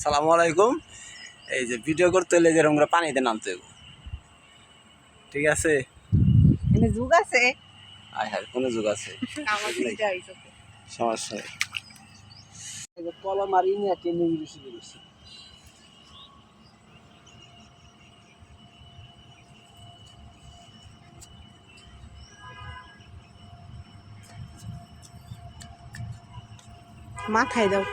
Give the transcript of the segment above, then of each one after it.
সালামু আলাইকুম। এই যে ভিডিও করতে হলে যেরকম করে পানিতে নামতে হবে, ঠিক আছে? এনে যুগ আছে, আয় হায়, কোনো যুগ আছে? আমার দিতে আইছো তো। সমস্যা নেই। কলা মারি নিয়ে টেনে বেশি বেশি। মাথায় দাও।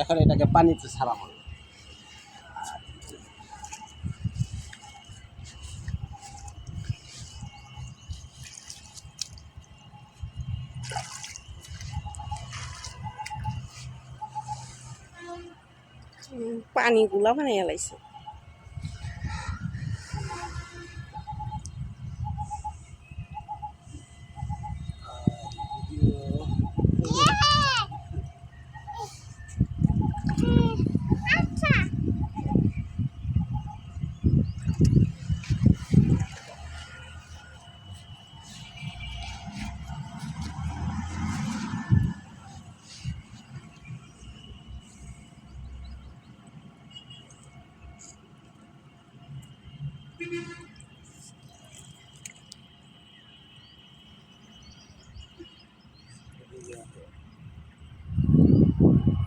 এখন এটাকে পানিতে ছাড়া হবে। পানিগুলা বানাইয়া লাইছে।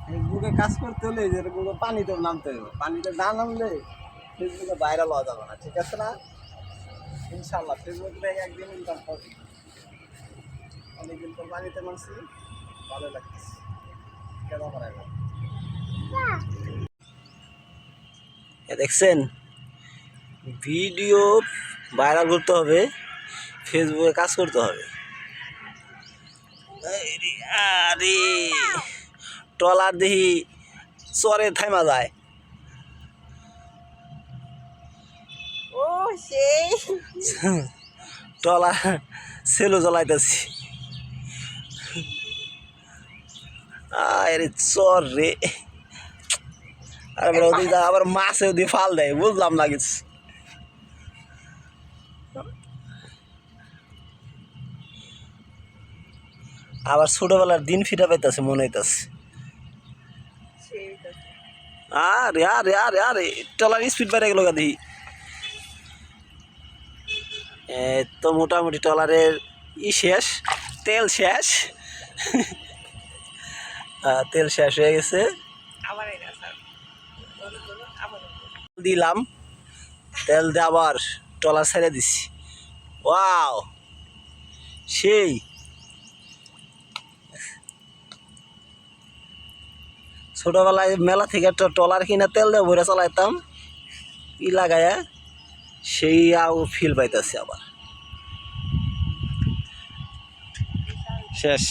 ফেসবুকে কাজ করতে হলে যেরকম পানিতে নামতে হবে। পানিতে না নামলে ফেসবুকে ভাইরাল হওয়া যাবে না, ঠিক আছে না? ইনশাল্লাহ ফেসবুক থেকে একদিন ইনকাম করবে। অনেকদিন পর পানিতে নামছি, ভালো লাগতেছে। কেন করাই না? দেখছেন, ভিডিও ভাইরাল করতে হবে, ফেসবুকে কাজ করতে হবে। আরে ট্রলার দেখি চরে থাইমা যায়। ও সেই ট্রলার সেলো জ্বলাইতেছি। আরে চর রে, আরে ওদিকে আবার মাছে ওদিকে ফাল দেয়, বুঝলাম না কিছু। আবার ছোটবেলার দিন ফিরা পাইতেছে, মনে হইতেছে। আরে আরে আরে আরে ট্রলার স্পিড বাইরে গেল গাদি। তো মোটামুটি ট্রলারের শেষ, তেল শেষ। তেল শেষ হয়ে গেছে। দিলাম তেল দিয়ে আবার ট্রলার ছেড়ে দিছি। ওয়াও, সেই ছোটবেলায় মেলা থেকে একটা ট্রলার কিনে তেল দিয়ে ভরে চালাইতাম, ই লাগায়া, সেই ফিল পাইতেছি আবার। শেষ।